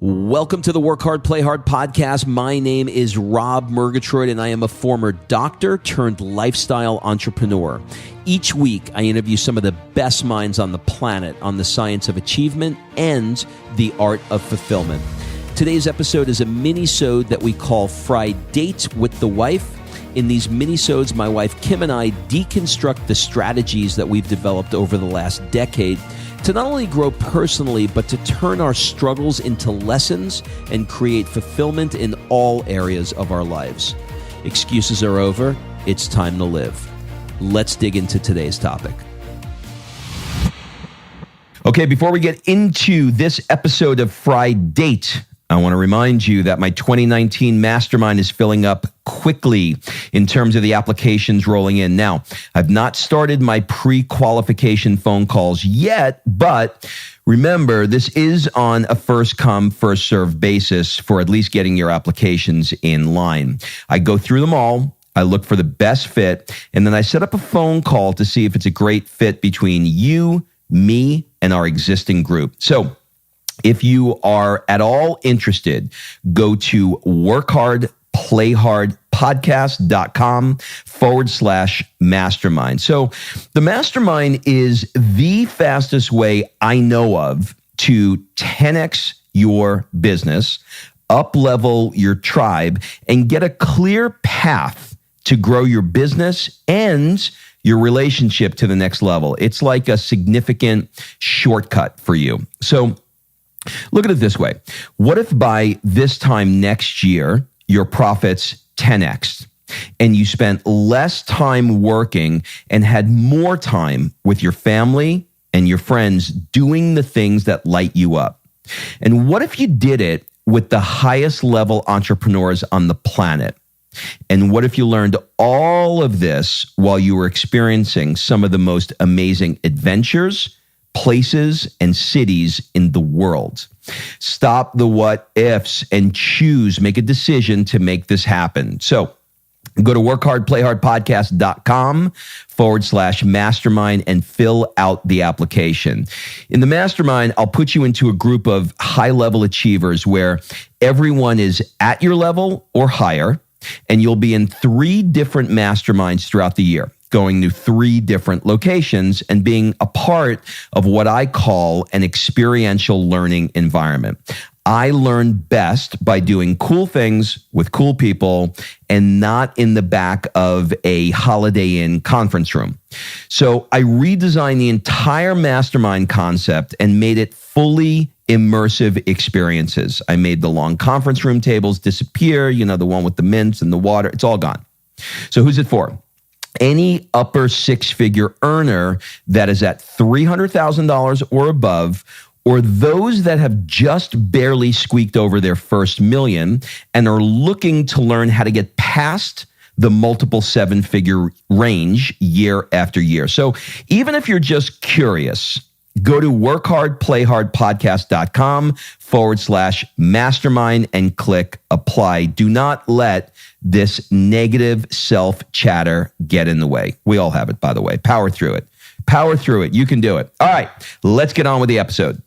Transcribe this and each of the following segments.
Welcome to the Work Hard, Play Hard podcast. My name is Rob Murgatroyd, and I am a former doctor turned lifestyle entrepreneur. Each week, I interview some of the best minds on the planet on the science of achievement and the art of fulfillment. Today's episode is a mini-sode that we call Fri-Date with the Wife. In these mini-sodes, my wife Kim and I deconstruct the strategies that we've developed over the last decade to not only grow personally, but to turn our struggles into lessons and create fulfillment in all areas of our lives. Excuses are over. It's time to live. Let's dig into today's topic. Okay, before we get into this episode of Fri-Date, I want to remind you that my 2019 mastermind is filling up quickly in terms of the applications rolling in. Now, I've not started my pre-qualification phone calls yet, but remember, this is on a first come, first served basis for at least getting your applications in line. I go through them all. I look for the best fit, and then I set up a phone call to see if it's a great fit between you, me, and our existing group. So, if you are at all interested, go to workhardplayhardpodcast.com/mastermind. So the mastermind is the fastest way I know of to 10x your business, up-level your tribe, and get a clear path to grow your business and your relationship to the next level. It's like a significant shortcut for you. So look at it this way. What if by this time next year, your profits 10x and you spent less time working and had more time with your family and your friends doing the things that light you up? And what if you did it with the highest level entrepreneurs on the planet? And what if you learned all of this while you were experiencing some of the most amazing adventures, places, and cities in the world? Stop the what ifs and make a decision to make this happen. So go to workhardplayhardpodcast.com/mastermind and fill out the application. In the mastermind, I'll put you into a group of high-level achievers where everyone is at your level or higher, and you'll be in 3 different masterminds throughout the year, going to 3 different locations and being a part of what I call an experiential learning environment. I learn best by doing cool things with cool people and not in the back of a Holiday Inn conference room. So I redesigned the entire mastermind concept and made it fully immersive experiences. I made the long conference room tables disappear, the one with the mints and the water. It's all gone. So who's it for? Any upper 6-figure earner that is at $300,000 or above, or those that have just barely squeaked over their first million and are looking to learn how to get past the multiple 7-figure range year after year. So even if you're just curious, go to workhardplayhardpodcast.com/mastermind and click apply. Do not let this negative self-chatter get in the way. We all have it, by the way. Power through it. Power through it. You can do it. All right, let's get on with the episode.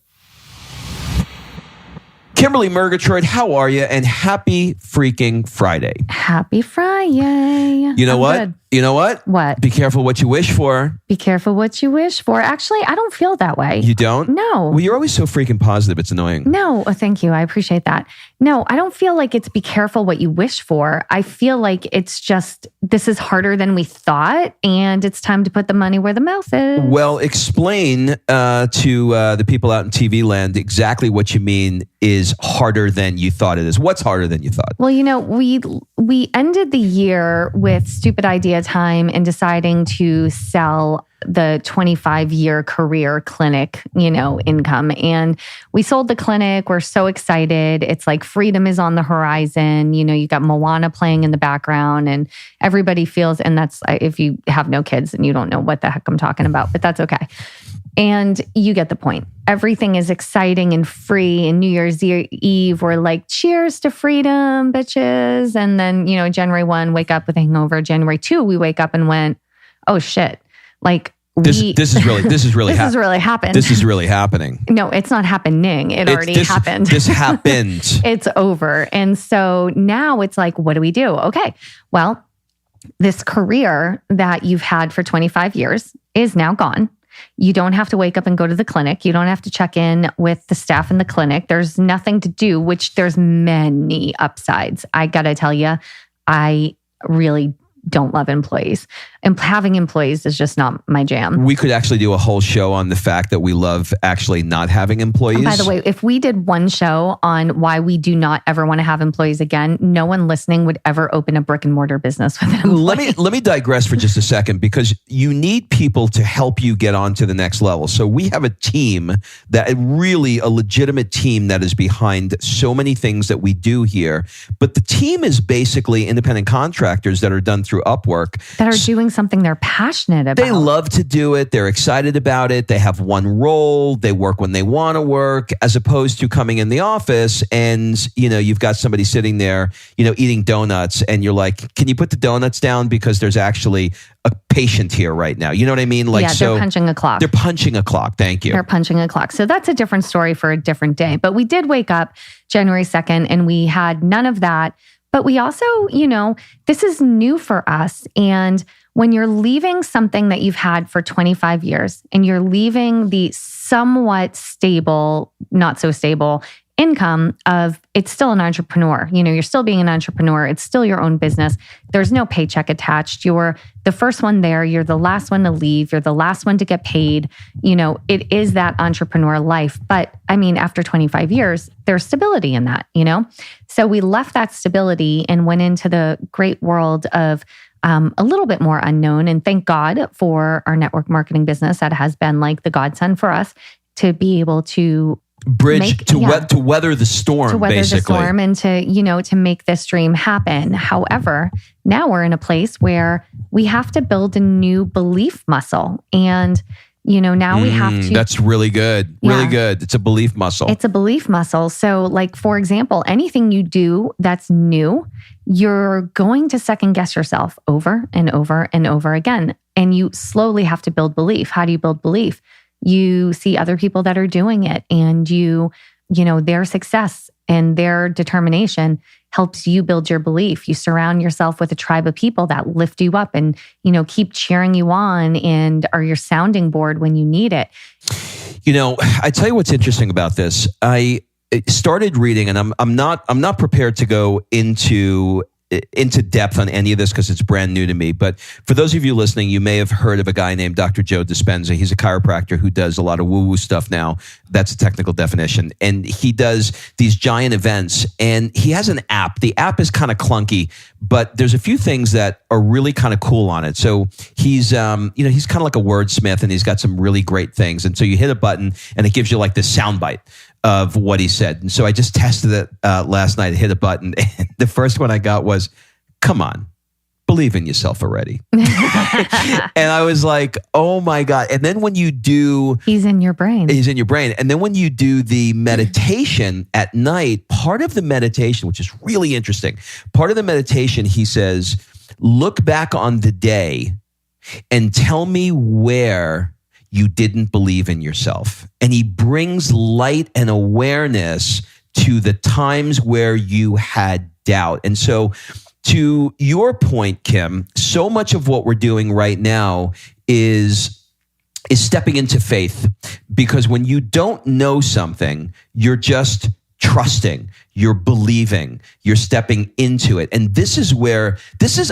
Kimberly Murgatroyd, how are you? And happy freaking Friday. Happy Friday. You know what? Good. You know what? What? Be careful what you wish for. Be careful what you wish for. Actually, I don't feel that way. You don't? No. Well, you're always so freaking positive. It's annoying. No. Thank you. I appreciate that. No, I don't feel like it's be careful what you wish for. I feel like it's just, this is harder than we thought, and it's time to put the money where the mouth is. Well, explain to the people out in TV land exactly what you mean is harder than you thought it is. What's harder than you thought? Well, we ended the year with stupid idea time and deciding to sell the 25-year career clinic, income. And we sold the clinic. We're so excited. It's like freedom is on the horizon. You got Moana playing in the background and everybody feels, and that's, if you have no kids and you don't know what the heck I'm talking about, but that's okay. And you get the point. Everything is exciting and free. And New Year's Eve, we're like, cheers to freedom, bitches. And then, January 1, wake up with a hangover. January 2, we wake up and went, oh shit. Like, This is really this has really happened. This is really happening. No, it's not happening. It already happened. This happened. It's over. And so now it's like, what do we do? Okay, well, this career that you've had for 25 years is now gone. You don't have to wake up and go to the clinic. You don't have to check in with the staff in the clinic. There's nothing to do, which there's many upsides. I got to tell you, I really don't love employees. And having employees is just not my jam. We could actually do a whole show on the fact that we love actually not having employees. And by the way, if we did one show on why we do not ever want to have employees again, no one listening would ever open a brick and mortar business with an employee. Let me digress for just a second, because you need people to help you get on to the next level. So we have a team that really a legitimate team that is behind so many things that we do here. But the team is basically independent contractors that are done through Upwork. That are doing something they're passionate about. They love to do it. They're excited about it. They have one role. They work when they want to work, as opposed to coming in the office and, you've got somebody sitting there, eating donuts, and you're like, can you put the donuts down? Because there's actually a patient here right now. You know what I mean? They're punching a clock. They're punching a clock. Thank you. They're punching a clock. So that's a different story for a different day. But we did wake up January 2nd and we had none of that. But we also, this is new for us. And when you're leaving something that you've had for 25 years and you're leaving the somewhat stable, not so stable income of, it's still an entrepreneur. You're still being an entrepreneur. It's still your own business. There's no paycheck attached. You're the first one there. You're the last one to leave. You're the last one to get paid. It is that entrepreneur life. But after 25 years, there's stability in that, So we left that stability and went into the great world of a little bit more unknown. And thank God for our network marketing business that has been like the godsend for us to be able to bridge to weather the storm, basically. And to make this dream happen. However, now we're in a place where we have to build a new belief muscle. And, now we have to. That's really good. Yeah. Really good. It's a belief muscle. It's a belief muscle. So for example, anything you do that's new, you're going to second guess yourself over and over and over again. And you slowly have to build belief. How do you build belief? You see other people that are doing it, and their success and their determination helps you build your belief. You surround yourself with a tribe of people that lift you up and, keep cheering you on and are your sounding board when you need it. I tell you what's interesting about this. I started reading, and I'm not prepared to go into depth on any of this because it's brand new to me. But for those of you listening, you may have heard of a guy named Dr. Joe Dispenza. He's a chiropractor who does a lot of woo-woo stuff now. That's a technical definition. And he does these giant events, and he has an app. The app is kind of clunky, but there's a few things that are really kind of cool on it. So he's kind of like a wordsmith, and he's got some really great things. And so you hit a button and it gives you like this soundbite of what he said. And so I just tested it last night. I hit a button, and the first one I got was, "Come on, believe in yourself already." And I was like, oh my God. And then when you do... He's in your brain. And then when you do the meditation at night, part of the meditation, which is really interesting, part of the meditation, he says, look back on the day and tell me where you didn't believe in yourself. And he brings light and awareness to the times where you had doubt. And so to your point, Kim, so much of what we're doing right now is stepping into faith, because when you don't know something, you're just trusting, you're believing, you're stepping into it. And this is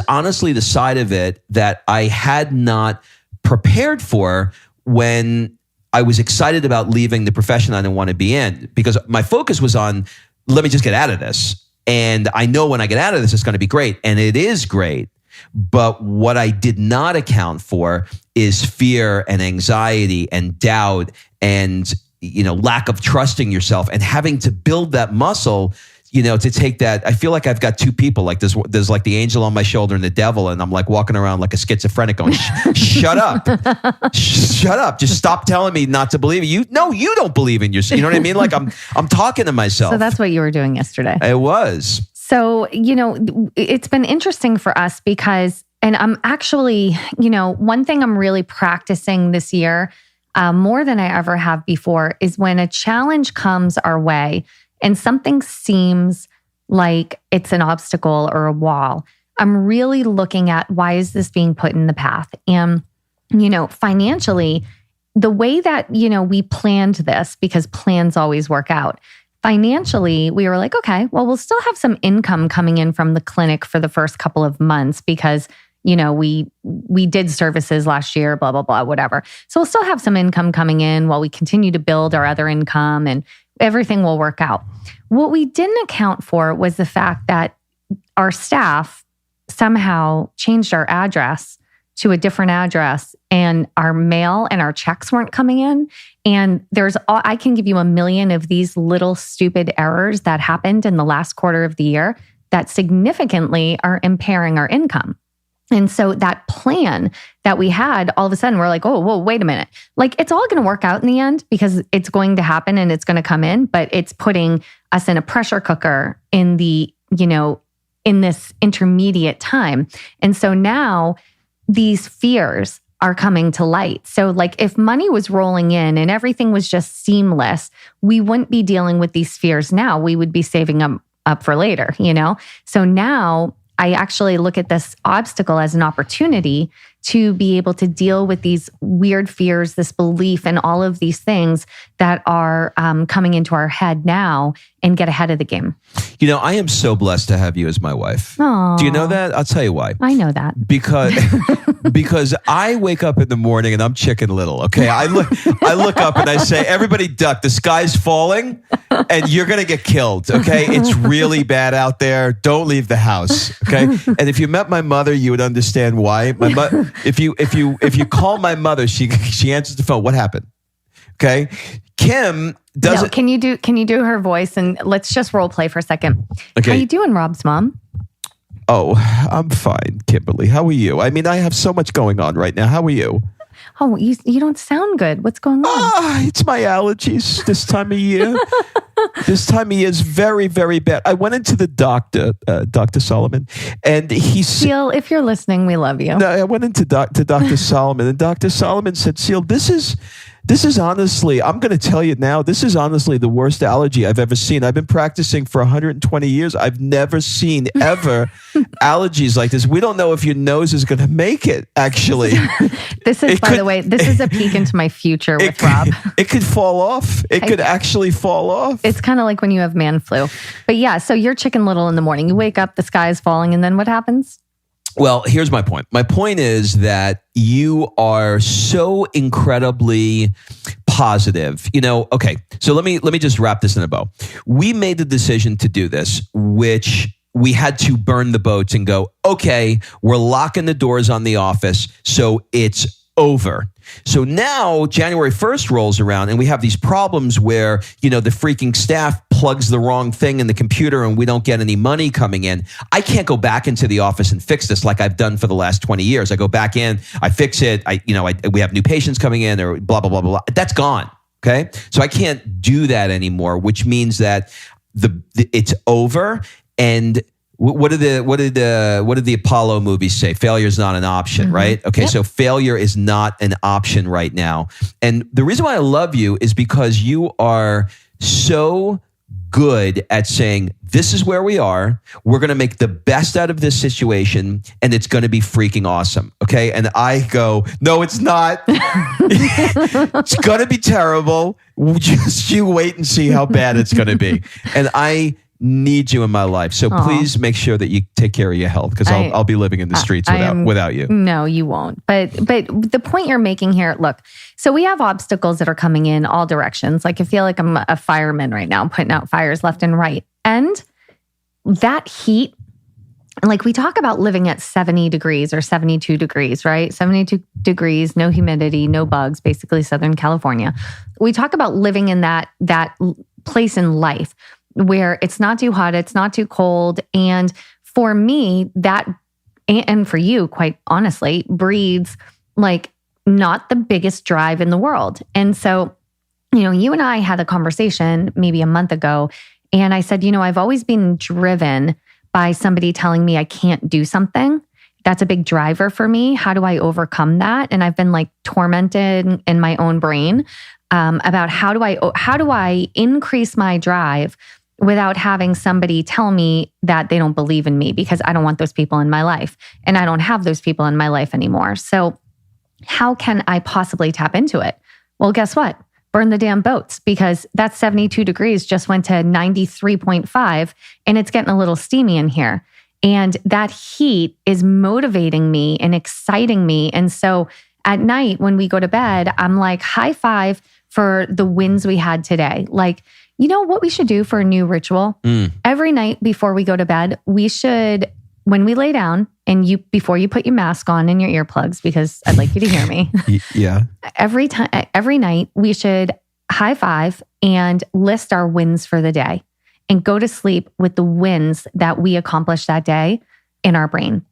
honestly the side of it that I had not prepared for when I was excited about leaving the profession I didn't want to be in, because my focus was on, let me just get out of this. And I know when I get out of this, it's going to be great. And it is great. But what I did not account for is fear and anxiety and doubt and, lack of trusting yourself and having to build that muscle, to take that. I feel like I've got two people, like there's like the angel on my shoulder and the devil. And I'm like walking around like a schizophrenic going, shut up, shut up. Just stop telling me not to believe you. No, you don't believe in yourself. You know what I mean? Like I'm talking to myself. So that's what you were doing yesterday. It was. So, it's been interesting for us because And I'm actually, one thing I'm really practicing this year, more than I ever have before, is when a challenge comes our way and something seems like it's an obstacle or a wall, I'm really looking at, why is this being put in the path? And, financially, the way that, we planned this, because plans always work out. Financially, we were like, okay, well, we'll still have some income coming in from the clinic for the first couple of months because, we did services last year, blah, blah, blah, whatever. So we'll still have some income coming in while we continue to build our other income, and everything will work out. What we didn't account for was the fact that our staff somehow changed our address to a different address, and our mail and our checks weren't coming in. And I can give you a million of these little stupid errors that happened in the last quarter of the year that significantly are impairing our income. And so that plan that we had, all of a sudden we're like, oh, whoa, wait a minute. Like, it's all going to work out in the end because it's going to happen and it's going to come in, but it's putting us in a pressure cooker in in this intermediate time. And so now these fears are coming to light. So like, if money was rolling in and everything was just seamless, we wouldn't be dealing with these fears now. We would be saving them up for later, So now I actually look at this obstacle as an opportunity to be able to deal with these weird fears, this belief, and all of these things that are coming into our head now, and get ahead of the game. I am so blessed to have you as my wife. Aww. Do you know that? I'll tell you why. I know that. Because I wake up in the morning and I'm Chicken Little, okay? I look up and I say, everybody duck, the sky's falling and you're going to get killed, okay? It's really bad out there. Don't leave the house, okay? And if you met my mother, you would understand why. If you call my mother, she answers the phone. What happened? Okay. Kim doesn't. No, can you do her voice, and let's just role play for a second. Okay. How you doing, Rob's mom? Oh, I'm fine, Kimberly. How are you? I mean, I have so much going on right now. How are you? Oh, you don't sound good. What's going on? It's my allergies this time of year. This time of year is very, very bad. I went into the doctor, Dr. Solomon, and he said, Seal, if you're listening, we love you. No, I went into Dr. Solomon, and Dr. Solomon said, Seal, this is honestly, I'm going to tell you now, this is honestly the worst allergy I've ever seen. I've been practicing for 120 years. I've never seen ever allergies like this. We don't know if your nose is going to make it, actually. By the way, this is a peek into my future with Rob. It could fall off. It could actually fall off. It's kind of like when you have man flu. But yeah, so you're Chicken Little in the morning. You wake up, the sky is falling, and then what happens? Well, here's my point. My point is that you are so incredibly positive. Okay, so let me just wrap this in a bow. We made the decision to do this, which we had to burn the boats and go, okay, we're locking the doors on the office, so it's over. So now January 1st rolls around and we have these problems where, the freaking staff plugs the wrong thing in the computer and we don't get any money coming in. I can't go back into the office and fix this like I've done for the last 20 years. I go back in, I fix it. We have new patients coming in or blah, blah, blah, blah, blah. That's gone. Okay. So I can't do that anymore, which means that it's over. And what did the Apollo movies say? Failure is not an option, right? Okay, yep. So failure is not an option right now. And the reason why I love you is because you are so good at saying, this is where we are. We're going to make the best out of this situation and it's going to be freaking awesome. Okay. And I go, no, it's not. It's going to be terrible. Just you wait and see how bad it's going to be. And I need you in my life. So please make sure that you take care of your health because I'll be living in the streets without you. No, you won't. But the point you're making here, look, so we have obstacles that are coming in all directions. Like I feel like I'm a fireman right now, putting out fires left and right. And that heat, like we talk about living at 70 degrees or 72 degrees, right? 72 degrees, no humidity, no bugs, basically Southern California. We talk about living in that place in life where it's not too hot, it's not too cold. And for me, and for you, quite honestly, breeds like not the biggest drive in the world. And so, you and I had a conversation maybe a month ago, and I said, I've always been driven by somebody telling me I can't do something. that's a big driver for me. How do I overcome that? And I've been like tormented in my own brain about how do I increase my drive without having somebody tell me that they don't believe in me, because I don't want those people in my life and I don't have those people in my life anymore. So how can I possibly tap into it? Well, guess what? Burn the damn boats, because that 72 degrees just went to 93.5 and it's getting a little steamy in here. And that heat is motivating me and exciting me. And so at night when we go to bed, I'm like, high five for the wins we had today. Like, you know what we should do for a new ritual? Every night before we go to bed, we should, when we lay down and before you put your mask on and your earplugs, because I'd like you to hear me. Yeah. Every night we should high five and list our wins for the day and go to sleep with the wins that we accomplished that day in our brain.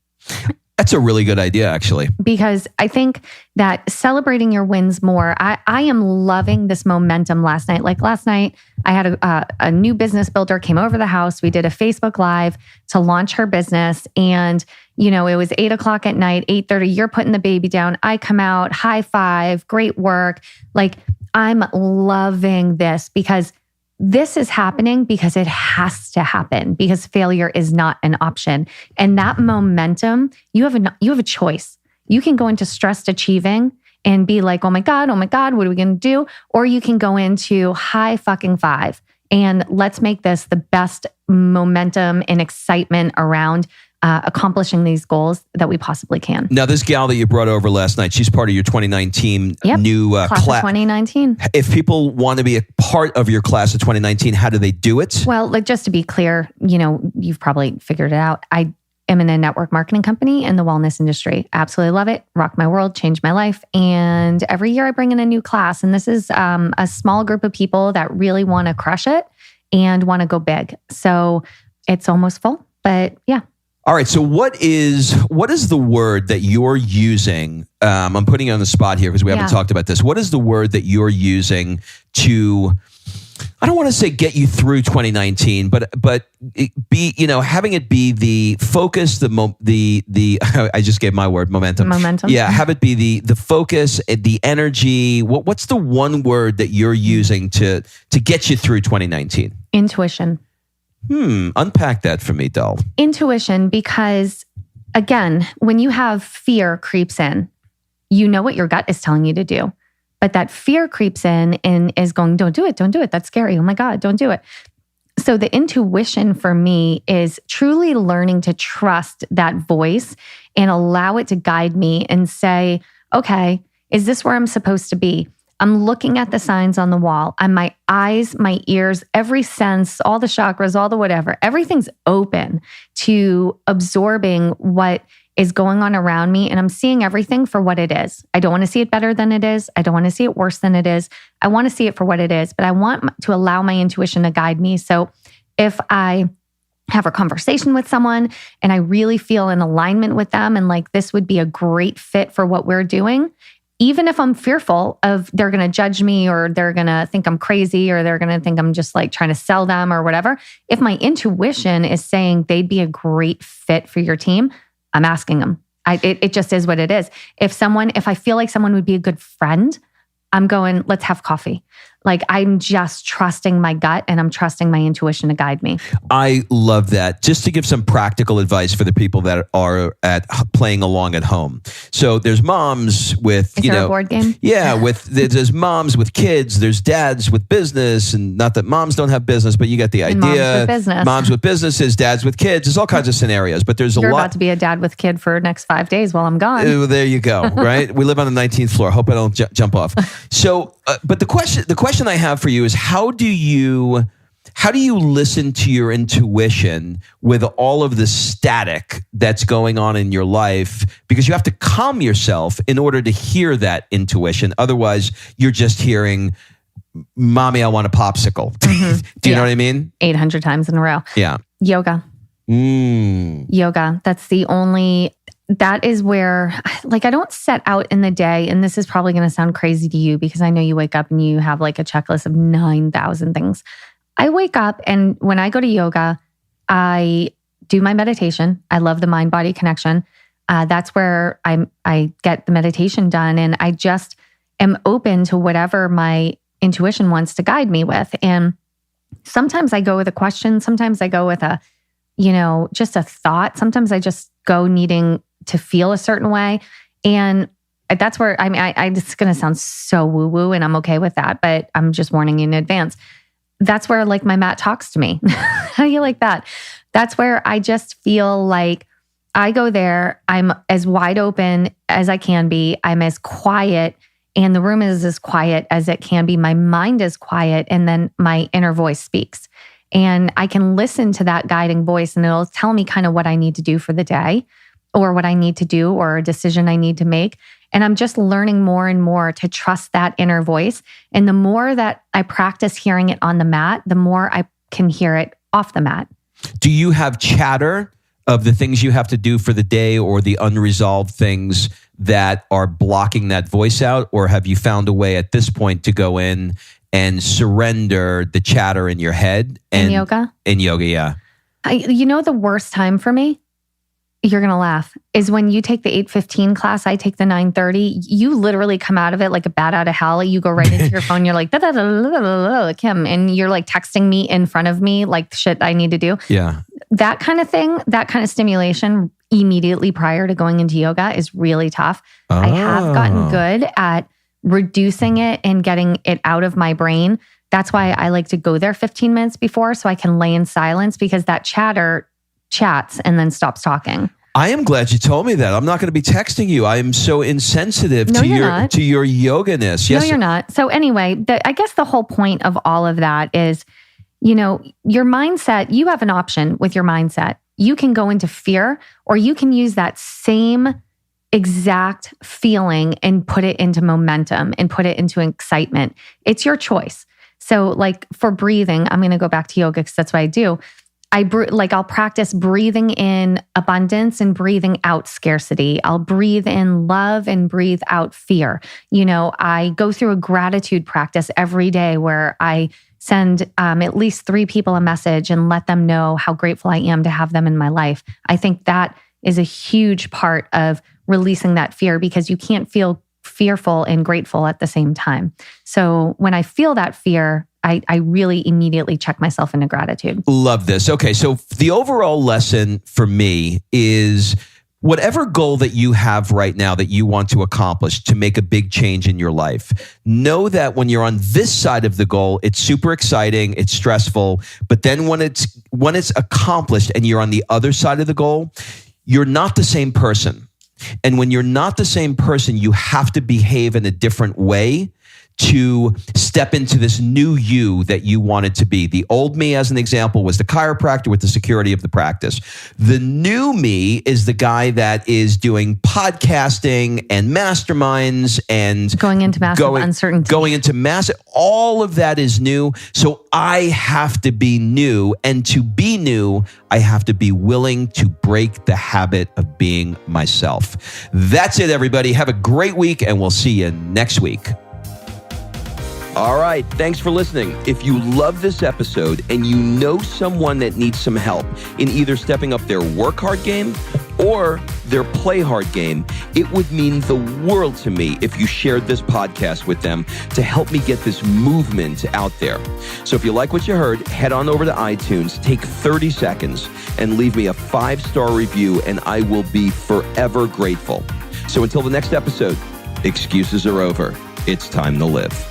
That's a really good idea, actually. Because I think that celebrating your wins more, I am loving this momentum last night. Like last night, I had a new business builder came over the house. We did a Facebook Live to launch her business. And, you know, it was 8:00 at night, 8:30, you're putting the baby down. I come out, high five, great work. Like, I'm loving this because this is happening because it has to happen, because failure is not an option. And that momentum, you have a choice. You can go into stressed achieving and be like, oh my God, what are we going to do? Or you can go into high fucking five and let's make this the best momentum and excitement around accomplishing these goals that we possibly can. Now, this gal that you brought over last night, she's part of your 2019 new class of 2019. If people want to be a part of your class of 2019, how do they do it? Well, like, just to be clear, you know, you've probably figured it out. I am in a network marketing company in the wellness industry. Absolutely love it. Rocked my world, changed my life. And every year I bring in a new class. And this is a small group of people that really want to crush it and want to go big. So it's almost full, but yeah. All right. So what is the word that you're using? I'm putting you on the spot here because we haven't talked about this. What is the word that you're using to, I don't want to say get you through 2019, but be, you know, having it be the focus, the I just gave my word, momentum. Momentum. Yeah. Have it be the focus, the energy. What's the one word that you're using to get you through 2019? Intuition. Unpack that for me, Del. Intuition, because again, when you have fear creeps in, you know what your gut is telling you to do. But that fear creeps in and is going, don't do it. That's scary. Oh my God, don't do it. So the intuition for me is truly learning to trust that voice and allow it to guide me and say, okay, is this where I'm supposed to be? I'm looking at the signs on the wall. And my eyes, my ears, every sense, all the chakras, all the whatever, everything's open to absorbing what is going on around me. And I'm seeing everything for what it is. I don't want to see it better than it is. I don't want to see it worse than it is. I want to see it for what it is, but I want to allow my intuition to guide me. So if I have a conversation with someone and I really feel in alignment with them and like this would be a great fit for what we're doing, even if I'm fearful of they're going to judge me or they're going to think I'm crazy or they're going to think I'm just like trying to sell them or whatever, if my intuition is saying they'd be a great fit for your team, I'm asking them. It just is what it is. If I feel like someone would be a good friend, I'm going, let's have coffee. Like, I'm just trusting my gut and I'm trusting my intuition to guide me. I love that. Just to give some practical advice for the people that are playing along at home. So there's moms with, Is there a board game? Yeah, there's moms with kids, there's dads with business, and not that moms don't have business, but you get the idea. Moms with business. Moms with businesses, dads with kids. There's all kinds of scenarios, but there's You're a lot. about to be a dad with kid for the next 5 days while I'm gone. There you go. Right? We live on the 19th floor. Hope I don't jump off. So, but the question I have for you is how do you listen to your intuition with all of the static that's going on in your life? Because you have to calm yourself in order to hear that intuition. Otherwise, you're just hearing, "Mommy, I want a popsicle." Mm-hmm. Do you know what I mean? 800 times in a row. Yeah. Yoga. Yoga. That is where, like, I don't set out in the day, and this is probably going to sound crazy to you because I know you wake up and you have like a checklist of 9,000 things. I wake up and when I go to yoga, I do my meditation. I love the mind-body connection. That's where I get the meditation done, and I just am open to whatever my intuition wants to guide me with. And sometimes I go with a question. Sometimes I go with just a thought. Sometimes I just go needing to feel a certain way. And that's where, it's going to sound so woo-woo, and I'm okay with that, but I'm just warning you in advance. That's where like my mat talks to me. How do you like that? That's where I just feel like I go there. I'm as wide open as I can be. I'm as quiet, and the room is as quiet as it can be. My mind is quiet, and then my inner voice speaks. And I can listen to that guiding voice, and it'll tell me kind of what I need to do for the day, or what I need to do, or a decision I need to make. And I'm just learning more and more to trust that inner voice. And the more that I practice hearing it on the mat, the more I can hear it off the mat. Do you have chatter of the things you have to do for the day, or the unresolved things that are blocking that voice out? Or have you found a way at this point to go in and surrender the chatter in your head? In yoga? In yoga, yeah. The worst time for me, you're going to laugh, is when you take the 8:15 class, I take the 9:30. You literally come out of it like a bat out of hell. You go right into your phone. You're like, Kim, and you're like texting me in front of me, like shit I need to do. Yeah. That kind of thing, that kind of stimulation immediately prior to going into yoga is really tough. Oh. I have gotten good at reducing it and getting it out of my brain. That's why I like to go there 15 minutes before, so I can lay in silence, because that chatter chats and then stops talking. I am glad you told me that. I'm not going to be texting you. I am so insensitive to your yoga-ness. Yes. No, you're not. So anyway, I guess the whole point of all of that is, your mindset, you have an option with your mindset. You can go into fear, or you can use that same exact feeling and put it into momentum and put it into excitement. It's your choice. So like for breathing, I'm going to go back to yoga because that's what I do. I'll practice breathing in abundance and breathing out scarcity. I'll breathe in love and breathe out fear. I go through a gratitude practice every day where I send at least 3 people a message and let them know how grateful I am to have them in my life. I think that is a huge part of releasing that fear, because you can't feel fearful and grateful at the same time. So when I feel that fear, I really immediately check myself into gratitude. Love this. Okay, so the overall lesson for me is whatever goal that you have right now that you want to accomplish to make a big change in your life, know that when you're on this side of the goal, it's super exciting, it's stressful, but then when it's accomplished and you're on the other side of the goal, you're not the same person. And when you're not the same person, you have to behave in a different way to step into this new you that you wanted to be. The old me, as an example, was the chiropractor with the security of the practice. The new me is the guy that is doing podcasting and masterminds and going into massive uncertainty. All of that is new. So I have to be new. And to be new, I have to be willing to break the habit of being myself. That's it, everybody. Have a great week, and we'll see you next week. All right, thanks for listening. If you love this episode and you know someone that needs some help in either stepping up their work hard game or their play hard game, it would mean the world to me if you shared this podcast with them to help me get this movement out there. So if you like what you heard, head on over to iTunes, take 30 seconds and leave me a 5-star review, and I will be forever grateful. So until the next episode, excuses are over. It's time to live.